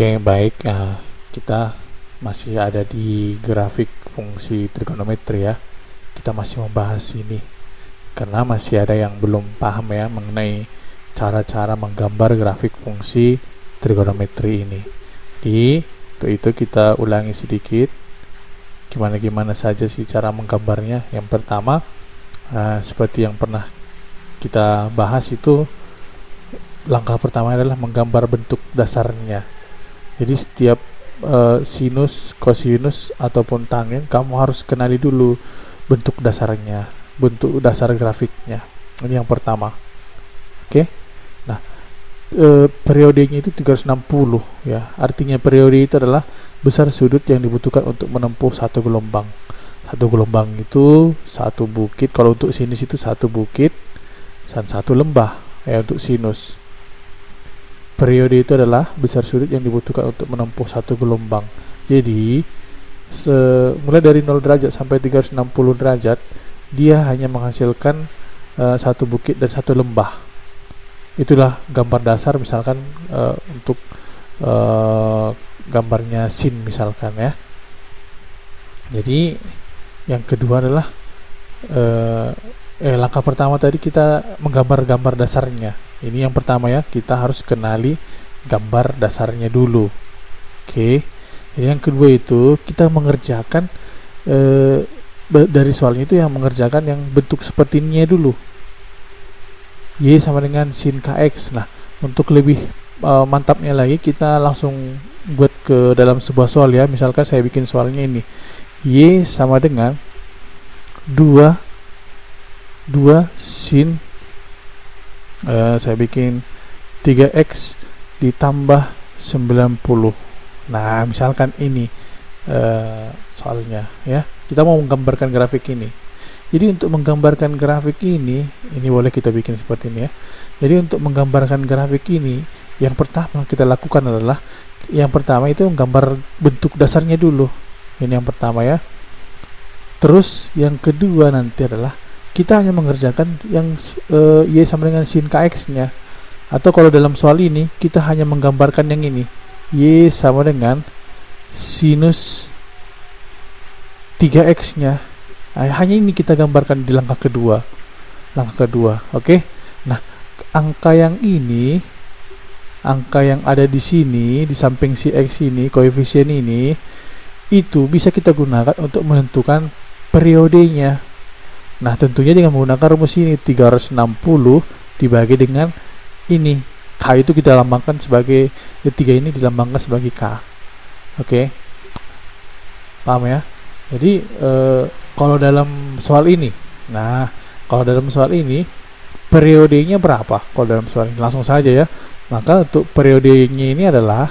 Oke, baik. Kita masih ada di grafik fungsi trigonometri ya. Kita masih membahas ini karena masih ada yang belum paham ya mengenai cara-cara menggambar grafik fungsi trigonometri ini. Untuk itu kita ulangi sedikit gimana saja sih cara menggambarnya. Yang pertama, seperti yang pernah kita bahas itu, langkah pertama adalah menggambar bentuk dasarnya. Jadi setiap sinus, kosinus ataupun tangen kamu harus kenali dulu bentuk dasarnya, bentuk dasar grafiknya. Ini yang pertama. Oke. Nah, periodenya itu 360 ya. Artinya periode itu adalah besar sudut yang dibutuhkan untuk menempuh satu gelombang. Satu gelombang itu satu bukit. Kalau untuk sinus itu satu bukit dan satu lembah ya untuk sinus. Periode itu adalah besar sudut yang dibutuhkan untuk menempuh satu gelombang. Jadi mulai dari 0 derajat sampai 360 derajat dia hanya menghasilkan satu bukit dan satu lembah. Itulah gambar dasar misalkan untuk gambarnya sin misalkan ya. Jadi yang kedua adalah langkah pertama tadi kita menggambar gambar dasarnya. Ini yang pertama ya, kita harus kenali gambar dasarnya dulu. Oke. Yang kedua itu kita mengerjakan dari soalnya itu yang mengerjakan yang bentuk seperti ini dulu. Y sama dengan sin kx. Nah, untuk lebih mantapnya lagi kita langsung buat ke dalam sebuah soal ya. Misalkan saya bikin soalnya ini. Y sama dengan 2 sin saya bikin 3x ditambah 90. Nah, misalkan ini soalnya ya. Kita mau menggambarkan grafik ini. Jadi untuk menggambarkan grafik ini boleh kita bikin seperti ini ya. Jadi untuk menggambarkan grafik ini, yang pertama kita lakukan adalah yang pertama itu menggambar bentuk dasarnya dulu. Ini yang pertama ya. Terus yang kedua nanti adalah kita hanya mengerjakan yang Y sama dengan sin kx nya, atau kalau dalam soal ini kita hanya menggambarkan yang ini Y sama dengan sinus 3x nya. Hanya ini kita gambarkan di langkah kedua. Oke. Nah, angka yang ini, angka yang ada di sini di samping si x ini, koefisien ini, itu bisa kita gunakan untuk menentukan periodenya. Nah, tentunya dengan menggunakan rumus ini 360 dibagi dengan ini. K itu kita lambangkan sebagai 3 ini dilambangkan sebagai K. Oke. Paham ya? Jadi kalau dalam soal ini, periodenya berapa? Kalau dalam soal ini langsung saja ya. Maka untuk periodenya ini adalah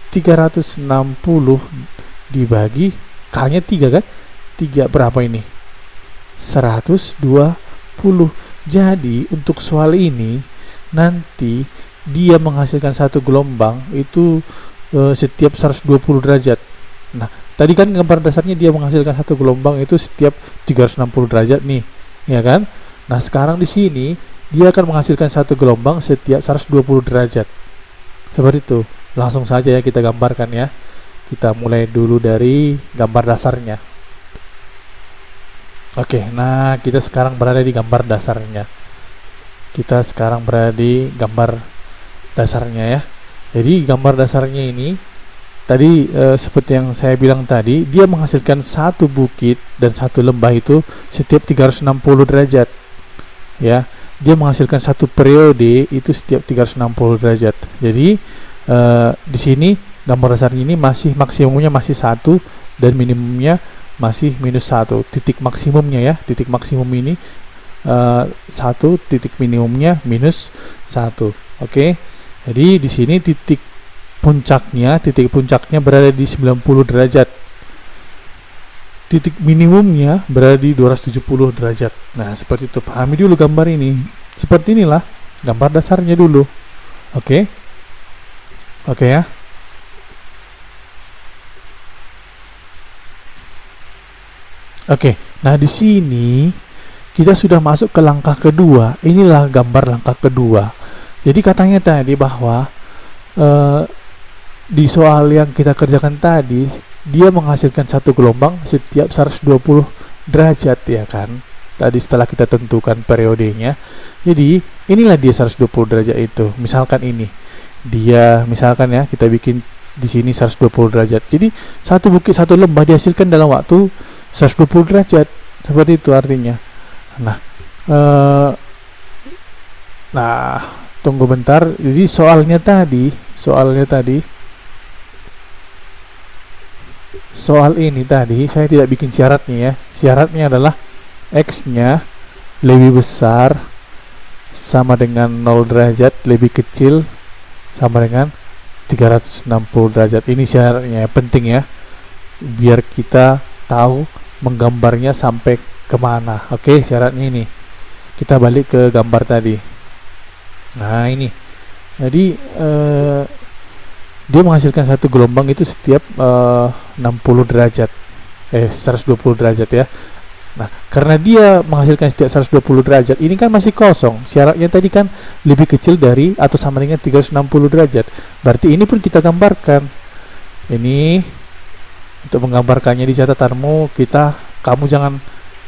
360 dibagi K-nya 3 kan? 3 berapa ini? 120. Jadi untuk soal ini nanti dia menghasilkan satu gelombang itu setiap 120 derajat. Nah, tadi kan gambar dasarnya dia menghasilkan satu gelombang itu setiap 360 derajat nih, ya kan? Nah, sekarang di sini dia akan menghasilkan satu gelombang setiap 120 derajat. Seperti itu. Langsung saja ya kita gambarkan ya. Kita mulai dulu dari gambar dasarnya. Oke, nah kita sekarang berada di gambar dasarnya. Ya. Jadi gambar dasarnya ini tadi seperti yang saya bilang tadi, dia menghasilkan satu bukit dan satu lembah itu setiap 360 derajat. Ya, dia menghasilkan satu periode itu setiap 360 derajat. Jadi di sini gambar dasarnya ini masih maksimumnya masih 1 dan minimumnya masih -1. Titik maksimumnya ya, titik maksimum ini 1, titik minimumnya -1. Oke. Jadi di sini titik puncaknya berada di 90 derajat. Titik minimumnya berada di 270 derajat. Nah, seperti itu. Pahami dulu gambar ini. Seperti inilah gambar dasarnya dulu. Oke. Oke ya. Oke, nah di sini kita sudah masuk ke langkah kedua. Inilah gambar langkah kedua. Jadi katanya tadi bahwa di soal yang kita kerjakan tadi, dia menghasilkan satu gelombang setiap 120 derajat ya kan. Tadi setelah kita tentukan periodenya. Jadi inilah dia 120 derajat itu. Misalkan ini. Dia misalkan ya, kita bikin di sini 120 derajat. Jadi satu bukit satu lembah dihasilkan dalam waktu 120 derajat. Seperti itu artinya. Nah, tunggu bentar. Jadi soalnya tadi soal ini tadi saya tidak bikin syaratnya ya. Syaratnya adalah X-nya lebih besar sama dengan 0 derajat, lebih kecil sama dengan 360 derajat. Ini syaratnya penting ya, biar kita tahu menggambarnya sampai kemana. Oke, syaratnya ini. Kita balik ke gambar tadi. Nah ini, jadi dia menghasilkan satu gelombang itu setiap 60 derajat, 120 derajat ya. Nah, karena dia menghasilkan setiap 120 derajat, ini kan masih kosong. Syaratnya tadi kan lebih kecil dari atau sama dengan 360 derajat. Berarti ini pun kita gambarkan. Ini untuk menggambarkannya di catatanmu, kamu jangan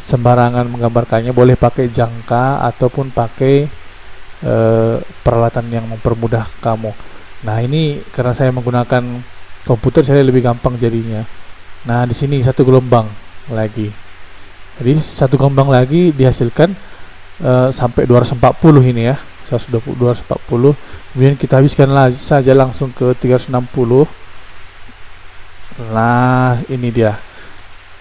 sembarangan menggambarkannya, boleh pakai jangka ataupun pakai peralatan yang mempermudah kamu. Nah, ini karena saya menggunakan komputer, saya lebih gampang jadinya. Nah, di sini satu gelombang lagi. Jadi satu gelombang lagi dihasilkan sampai 240 ini ya. 120 240. Kemudian kita habiskan saja langsung ke 360. Nah, ini dia.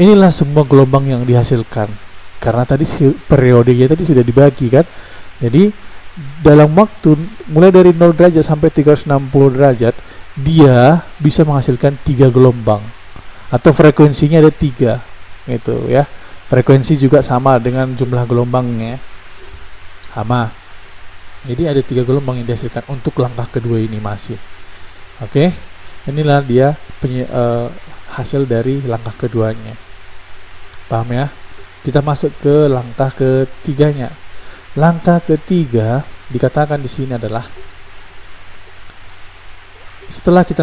Inilah semua gelombang yang dihasilkan. Karena tadi periodenya tadi sudah dibagi kan. Jadi dalam waktu mulai dari 0 derajat sampai 360 derajat, dia bisa menghasilkan 3 gelombang, atau frekuensinya ada 3 gitu ya. Frekuensi juga sama dengan jumlah gelombangnya sama. Jadi ada 3 gelombang yang dihasilkan untuk langkah kedua ini masih. Oke, inilah dia hasil dari langkah keduanya. Paham ya? Kita masuk ke langkah ketiganya. Langkah ketiga dikatakan di sini adalah setelah kita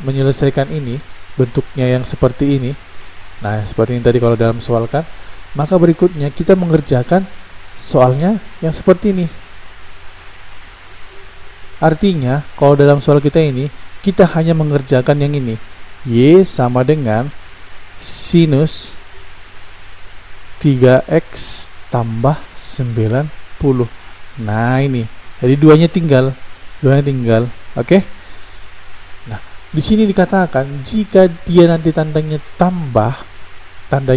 menyelesaikan ini, bentuknya yang seperti ini. Nah, seperti ini tadi kalau dalam soal kan, maka berikutnya kita mengerjakan soalnya yang seperti ini. Artinya, kalau dalam soal kita ini, kita hanya mengerjakan yang ini. Y sama dengan sinus 3X tambah 90. Nah, ini. Jadi duanya tinggal. Oke? Nah, di sini dikatakan jika dia nanti tandanya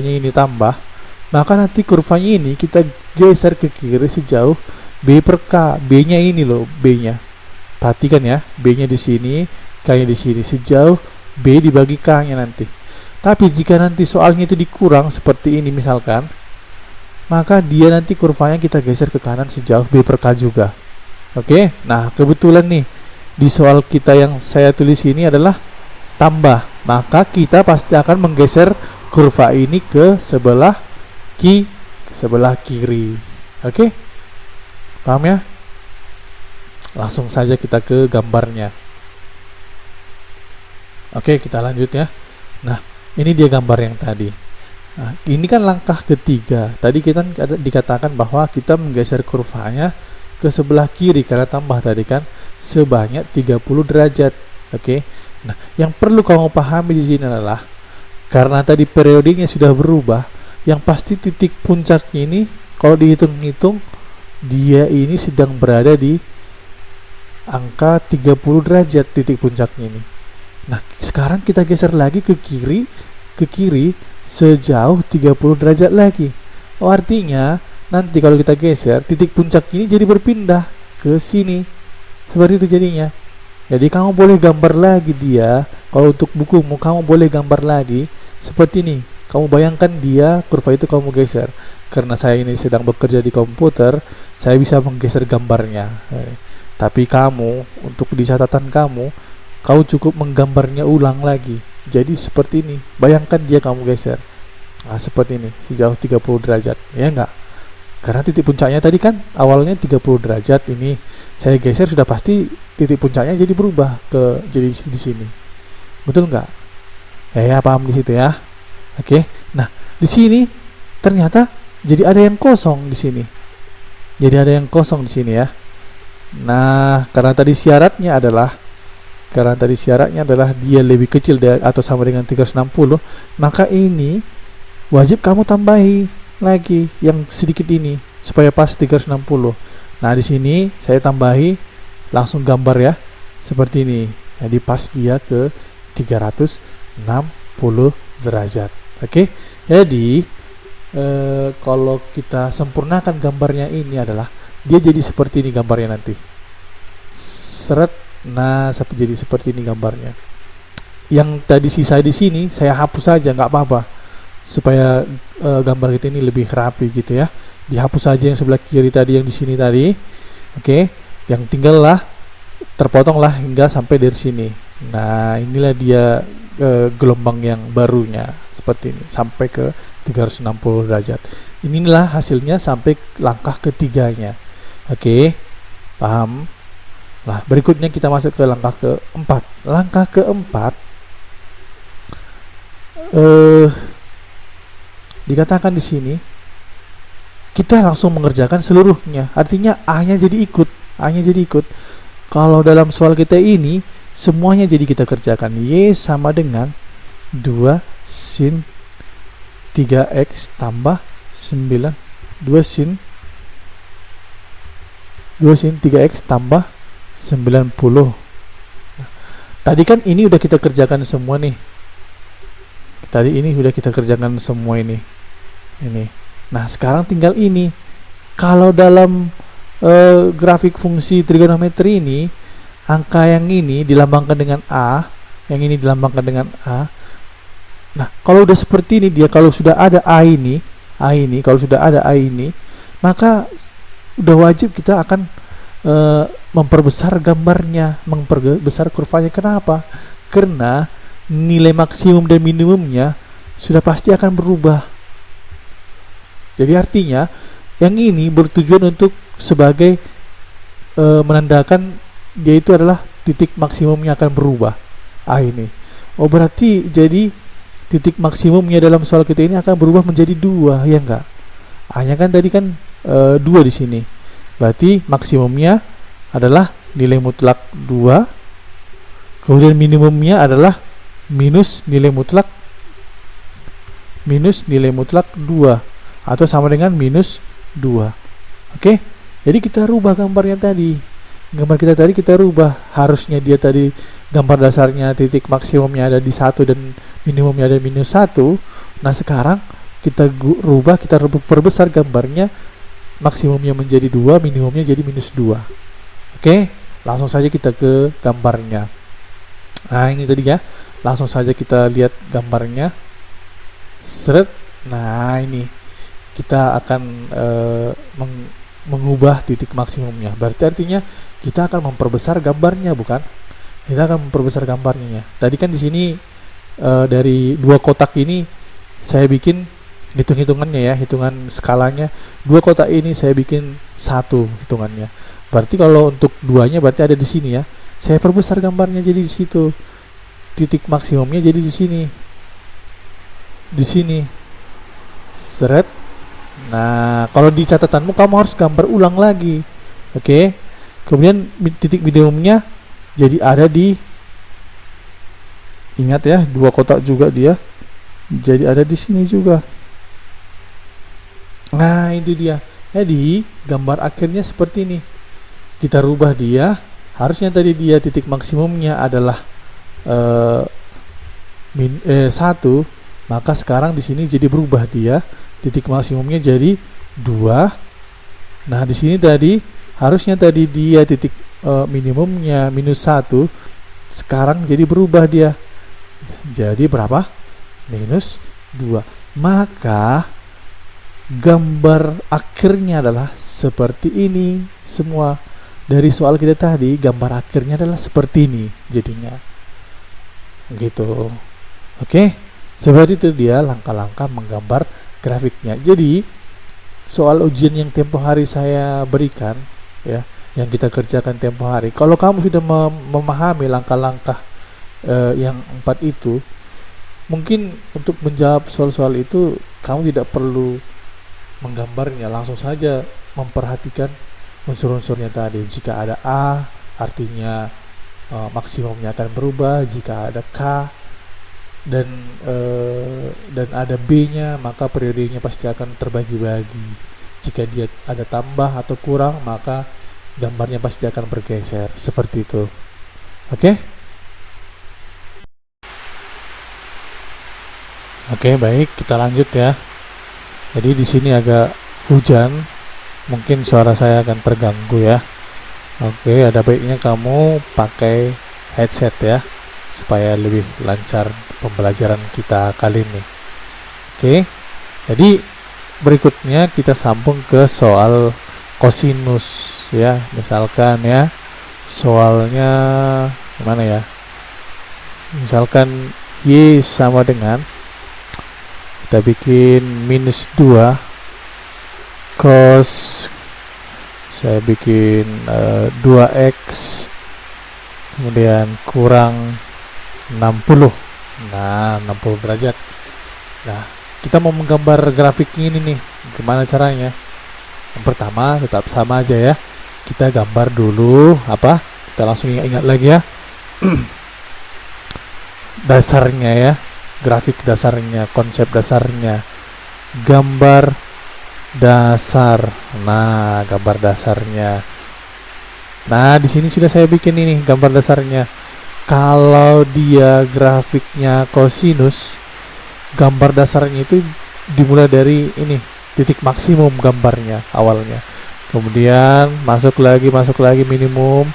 ini tambah, maka nanti kurvanya ini kita geser ke kiri sejauh B per K. B-nya ini loh, B-nya. Perhatikan ya, B-nya di sini, K-nya di sini, sejauh B dibagi K-nya nanti. Tapi jika nanti soalnya itu dikurang seperti ini misalkan, maka dia nanti kurvanya kita geser ke kanan sejauh B per K juga. Oke, nah kebetulan nih di soal kita yang saya tulis ini adalah tambah, maka kita pasti akan menggeser kurva ini ke sebelah kiri. Oke, paham ya? Langsung saja kita ke gambarnya. Oke, kita lanjut ya. Nah, ini dia gambar yang tadi. Nah, ini kan langkah ketiga. Tadi kita dikatakan bahwa kita menggeser kurvanya ke sebelah kiri karena tambah tadi kan sebanyak 30 derajat. Oke. Nah, yang perlu kamu pahami di sini adalah karena tadi periodenya sudah berubah, yang pasti titik puncaknya ini kalau dihitung-hitung dia ini sedang berada di angka 30 derajat titik puncaknya ini. Nah, sekarang kita geser lagi ke kiri sejauh 30 derajat lagi. Oh, artinya nanti kalau kita geser titik puncak ini jadi berpindah ke sini. Seperti itu jadinya. Jadi kamu boleh gambar lagi dia. Kalau untuk bukumu kamu boleh gambar lagi seperti ini. Kamu bayangkan dia kurva itu kamu geser. Karena saya ini sedang bekerja di komputer, saya bisa menggeser gambarnya. Tapi kamu untuk di catatan kamu cukup menggambarnya ulang lagi. Jadi seperti ini, bayangkan dia kamu geser. Nah, seperti ini, sejauh 30 derajat. Ya enggak? Karena titik puncaknya tadi kan awalnya 30 derajat, ini saya geser sudah pasti titik puncaknya jadi berubah ke jadi di sini. Betul nggak? Ya, paham di situ ya. Oke. Nah, di sini ternyata jadi ada yang kosong di sini. Jadi ada yang kosong di sini ya. Nah, karena tadi syaratnya adalah dia lebih kecil atau sama dengan 360, maka ini wajib kamu tambahi lagi yang sedikit ini supaya pas 360. Nah, di sini saya tambahi langsung gambar ya. Seperti ini. Jadi pas dia ke 360 derajat. Oke. Jadi kalau kita sempurnakan gambarnya ini adalah dia jadi seperti ini gambarnya nanti. Seret. Nah, jadi seperti ini gambarnya. Yang tadi sisa di sini saya hapus saja, nggak apa-apa. Supaya gambar kita ini lebih rapi gitu ya. Dihapus saja yang sebelah kiri tadi, yang di sini tadi. Oke. Yang tinggal lah terpotonglah hingga sampai dari sini. Nah, inilah dia gelombang yang barunya seperti ini sampai ke 360 derajat. Inilah hasilnya sampai langkah ketiganya. Oke. Paham? Nah, berikutnya kita masuk ke langkah keempat. Langkah keempat dikatakan di sini kita langsung mengerjakan seluruhnya. Artinya A-nya jadi ikut. Kalau dalam soal kita ini semuanya jadi kita kerjakan. Y sama dengan 2 sin 3x tambah 9 2 sin 3x tambah 90. Nah, tadi kan ini udah kita kerjakan semua nih. Ini. Nah, sekarang tinggal ini. Kalau dalam grafik fungsi trigonometri ini, angka yang ini dilambangkan dengan A, yang ini dilambangkan dengan A. Nah, kalau udah seperti ini dia, kalau sudah ada A ini, maka udah wajib kita akan memperbesar gambarnya, memperbesar kurvanya. Kenapa? Karena nilai maksimum dan minimumnya sudah pasti akan berubah. Jadi artinya yang ini bertujuan untuk sebagai menandakan dia itu adalah titik maksimumnya akan berubah. A ini. Oh, berarti jadi titik maksimumnya dalam soal kita ini akan berubah menjadi 2, ya enggak? A-nya kan tadi kan 2 di sini. Berarti maksimumnya adalah nilai mutlak 2. Kemudian minimumnya adalah minus nilai mutlak 2 atau sama dengan minus 2. Oke. Jadi kita rubah gambarnya tadi. Gambar kita tadi kita rubah. Harusnya dia tadi gambar dasarnya titik maksimumnya ada di 1 dan minimumnya ada minus 1. Nah, sekarang kita rubah, kita perbesar gambarnya, maksimumnya menjadi 2, minimumnya jadi minus 2. Oke, langsung saja kita ke gambarnya. Nah, ini tadi ya. Langsung saja kita lihat gambarnya. Seret. Nah, ini kita akan mengubah titik maksimumnya. Berarti artinya kita akan memperbesar gambarnya, bukan? Kita akan memperbesar gambarnya. Tadi kan di sini dari 2 kotak ini saya bikin hitungannya ya, hitungan skalanya. 2 kotak ini saya bikin 1 hitungannya. Berarti kalau untuk 2-nya berarti ada di sini ya. Saya perbesar gambarnya jadi di situ. Titik maksimumnya jadi di sini. Seret. Nah, kalau di catatanmu kamu harus gambar ulang lagi. Oke. Kemudian titik minimumnya jadi ada di, ingat ya, 2 kotak juga dia. Jadi ada di sini juga. Nah, itu dia. Jadi gambar akhirnya seperti ini. Kita rubah dia. Harusnya tadi dia titik maksimumnya adalah 1, maka sekarang di sini jadi berubah dia. Titik maksimumnya jadi 2. Nah, di sini tadi harusnya tadi dia titik minimumnya minus 1. Sekarang jadi berubah dia. Jadi berapa? Minus 2. Maka gambar akhirnya adalah seperti ini semua. Dari soal kita tadi, gambar akhirnya adalah seperti ini jadinya. Gitu. Oke. Seperti itu dia langkah-langkah menggambar grafiknya. Jadi soal ujian yang tempo hari saya berikan ya, yang kita kerjakan tempo hari. Kalau kamu sudah memahami langkah-langkah yang 4 itu, mungkin untuk menjawab soal-soal itu kamu tidak perlu menggambarnya, langsung saja memperhatikan unsur-unsurnya tadi. Jika ada A, artinya maksimumnya akan berubah. Jika ada K dan ada B-nya, maka periodenya pasti akan terbagi-bagi. Jika dia ada tambah atau kurang, maka gambarnya pasti akan bergeser seperti itu. Oke? Oke, baik, kita lanjut ya. Jadi di sini agak hujan, mungkin suara saya akan terganggu ya. Oke, ada baiknya kamu pakai headset ya, supaya lebih lancar pembelajaran kita kali ini. Oke, jadi berikutnya kita sambung ke soal kosinus ya. Misalkan ya, soalnya gimana ya, misalkan Y sama dengan, kita bikin minus 2 cos, saya bikin 2x kemudian kurang 60. Nah, 60 derajat. Nah, kita mau menggambar grafiknya ini nih, gimana caranya? Yang pertama tetap sama aja ya, kita gambar dulu apa, kita langsung ingat lagi ya dasarnya ya, grafik dasarnya, konsep dasarnya, gambar dasar. Nah, gambar dasarnya. Nah, di sini sudah saya bikin ini gambar dasarnya. Kalau dia grafiknya kosinus, gambar dasarnya itu dimulai dari ini, titik maksimum gambarnya awalnya. Kemudian masuk lagi minimum,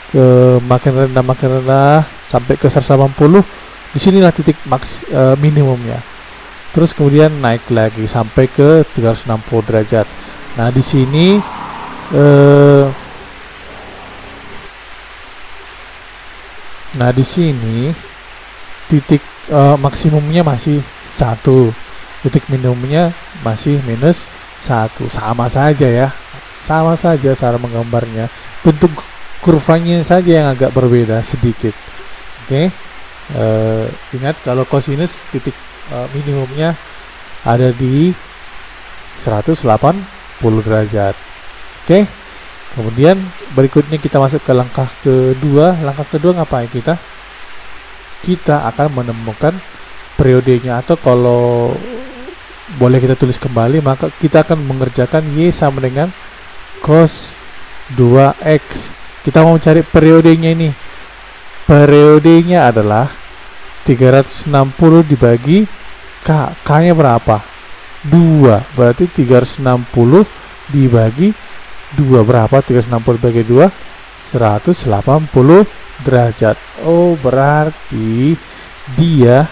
ke makin rendah sampai ke 180. Disinilah titik minimumnya. Terus kemudian naik lagi sampai ke 360 derajat. Nah, di sini titik maksimumnya masih 1, titik minimumnya masih minus 1. Sama saja ya, sama saja cara menggambarnya, bentuk kurvanya saja yang agak berbeda sedikit. Oke. Ingat kalau kosinus titik minimumnya ada di 180 derajat. Oke. Kemudian berikutnya kita masuk ke langkah kedua. Langkah kedua ngapain kita? Kita akan menemukan periodenya, atau kalau boleh kita tulis kembali, maka kita akan mengerjakan Y sama dengan cos 2x. Kita mau cari periodenya ini. Periodenya adalah 360 dibagi K. K-nya berapa? 2. Berarti 360 dibagi 2 berapa? 360 dibagi 2 180 derajat. Oh, berarti dia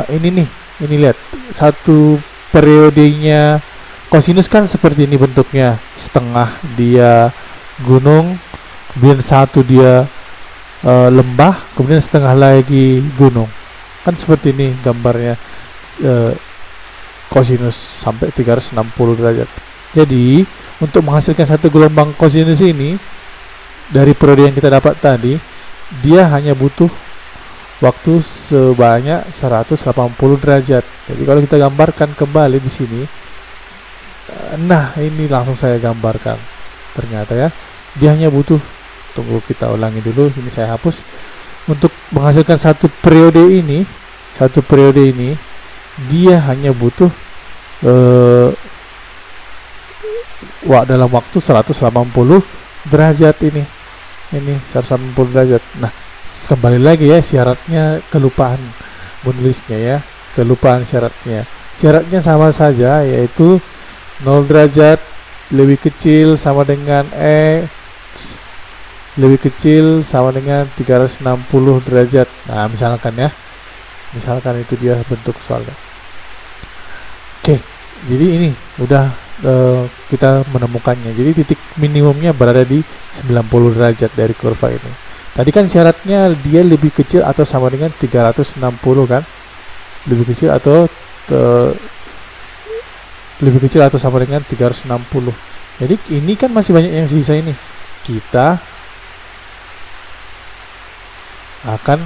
ini lihat, satu periodenya kosinus kan seperti ini bentuknya, setengah dia gunung, kemudian satu dia lembah, kemudian setengah lagi gunung, kan seperti ini gambarnya kosinus sampai 360 derajat. Jadi untuk menghasilkan satu gelombang kosinus ini dari periode yang kita dapat tadi, dia hanya butuh waktu sebanyak 180 derajat. Jadi kalau kita gambarkan kembali di sini, nah ini langsung saya gambarkan. Ternyata ya, dia hanya butuh, tunggu kita ulangi dulu, ini saya hapus. Untuk menghasilkan satu periode ini, dia hanya butuh dalam waktu 180 derajat ini 180 derajat. Nah, kembali lagi ya, syaratnya kelupaan menulisnya ya, kelupaan syaratnya sama saja, yaitu 0 derajat lebih kecil sama dengan X lebih kecil sama dengan 360 derajat. Nah, misalkan itu dia bentuk soalnya. Oke, jadi ini udah kita menemukannya. Jadi titik minimumnya berada di 90 derajat dari kurva ini. Tadi kan syaratnya dia lebih kecil atau sama dengan 360 kan? Lebih kecil atau sama dengan 360. Jadi ini kan masih banyak yang sisa ini. kita akan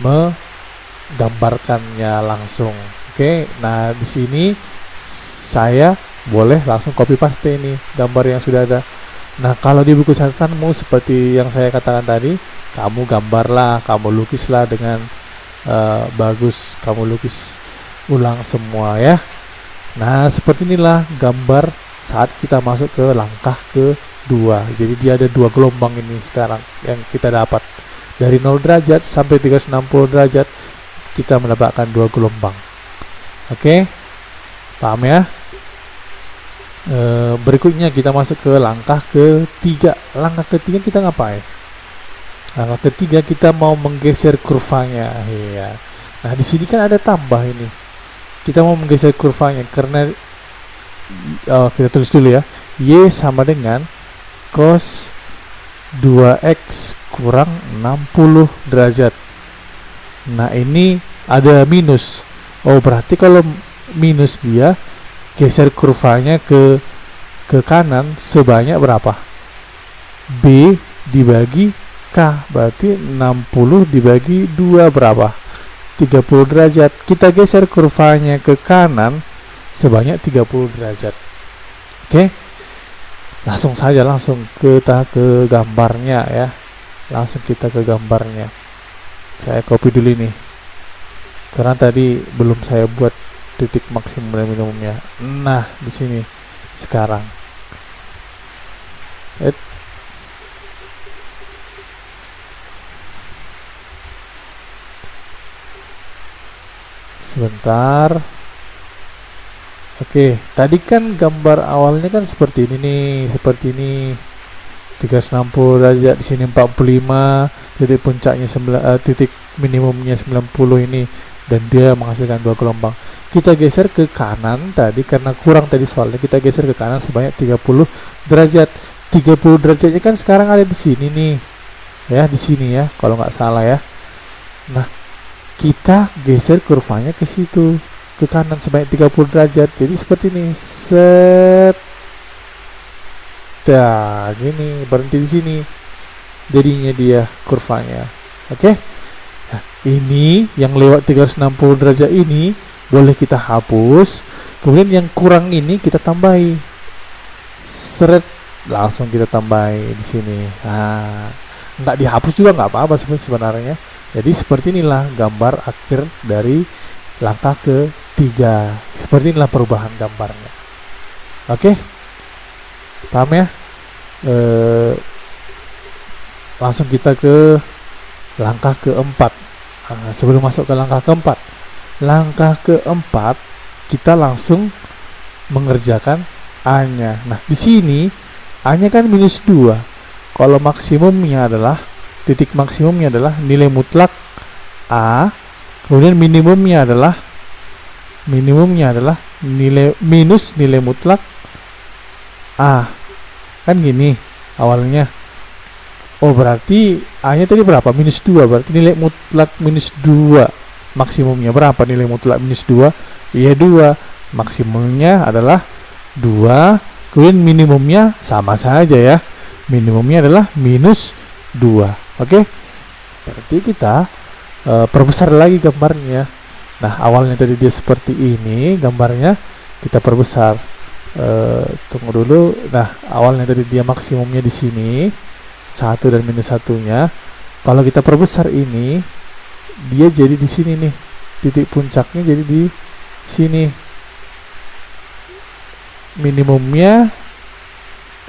menggambarkannya langsung. Oke, nah di sini saya boleh langsung copy paste ini gambar yang sudah ada. Nah, kalau di buku catatanmu seperti yang saya katakan tadi, kamu gambarlah, kamu lukislah dengan bagus, kamu lukis ulang semua ya. Nah, seperti inilah gambar saat kita masuk ke langkah kedua. Jadi dia ada dua gelombang ini sekarang yang kita dapat. Dari 0 derajat sampai 360 derajat kita mendapatkan dua gelombang. Oke, paham ya? Berikutnya kita masuk ke langkah ketiga. Langkah ketiga kita ngapain? Langkah ketiga kita mau menggeser kurvanya. Iya. Nah, di sini kan ada tambah ini. Kita mau menggeser kurvanya karena kita tulis dulu ya. Y sama dengan cos 2x kurang 60 derajat. Nah, ini ada minus. Oh, berarti kalau minus dia geser kurvanya ke kanan sebanyak berapa? B dibagi K, berarti 60 dibagi 2 berapa? 30 derajat. Kita geser kurvanya ke kanan sebanyak 30 derajat. Oke. Langsung saja kita ke gambarnya ya. Langsung kita ke gambarnya. Saya copy dulu ini. Karena tadi belum saya buat titik maksimum dan minimumnya. Nah, di sini sekarang. Sebentar. Oke, tadi kan gambar awalnya kan seperti ini nih, seperti ini. 360 derajat, di sini 45, titik puncaknya titik minimumnya 90 ini, dan dia menghasilkan dua gelombang. Kita geser ke kanan tadi karena kurang tadi soalnya, kita geser ke kanan sebanyak 30 derajat. 30 derajatnya kan sekarang ada di sini nih. Ya, di sini ya, kalau nggak salah ya. Nah, kita geser kurvanya ke situ, ke kanan sebanyak 30 derajat. Jadi seperti ini. Set. Nah, gini, berhenti di sini. Jadinya dia kurvanya. Oke. Nah, ini yang lewat 360 derajat ini boleh kita hapus. Kemudian yang kurang ini kita tambahi. Seret, langsung kita tambahi di sini. Nah, nggak dihapus juga nggak apa-apa sebenarnya. Jadi seperti inilah gambar akhir dari langkah ketiga. Seperti inilah perubahan gambarnya. Oke, paham ya? Langsung kita ke langkah keempat. Nah, sebelum masuk ke langkah keempat, kita langsung mengerjakan A-nya. Nah, di sini A-nya kan minus 2. Kalau maksimumnya adalah, titik maksimumnya adalah nilai mutlak A, kemudian minimumnya adalah nilai minus nilai mutlak A. Kan gini awalnya. Oh, berarti A-nya tadi berapa? Minus 2. Berarti nilai mutlak minus 2. Maksimumnya berapa nilai mutlak minus 2? Iya, 2. Maksimumnya adalah 2. Kemudian minimumnya sama saja ya. Minimumnya adalah minus 2. Oke. Berarti kita perbesar lagi gambarnya. Nah, awalnya tadi dia seperti ini gambarnya, kita perbesar. Tunggu dulu. Nah, awalnya tadi dia maksimumnya di sini 1 dan minus 1-nya. Kalau kita perbesar ini, dia jadi di sini nih. Titik puncaknya jadi di sini.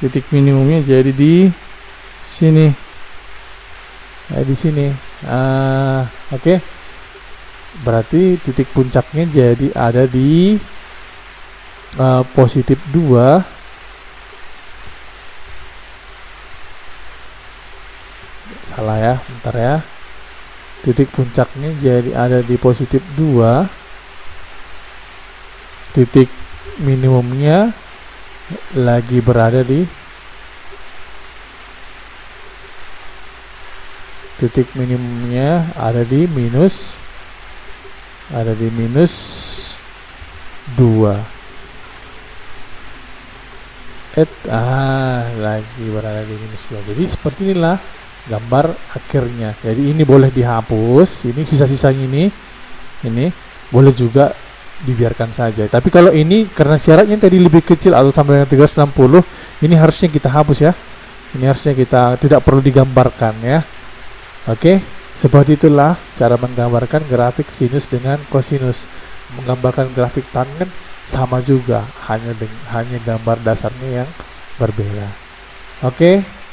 Titik minimumnya jadi di sini. Di sini. Oke. Berarti titik puncaknya jadi ada di positif 2. Salah ya, bentar ya. Titik puncaknya jadi ada di positif 2. Titik minimumnya lagi berada di minus 2. lagi berada di minus 2. Jadi seperti inilah gambar akhirnya. Jadi ini boleh dihapus, ini sisa-sisanya ini boleh juga dibiarkan saja. Tapi kalau ini karena syaratnya tadi lebih kecil atau sampai dengan 360, ini harusnya kita hapus ya. Ini harusnya kita tidak perlu digambarkan ya. Oke, seperti itulah cara menggambarkan grafik sinus dengan kosinus. Menggambarkan grafik tangen sama juga, hanya gambar dasarnya yang berbeda. Oke.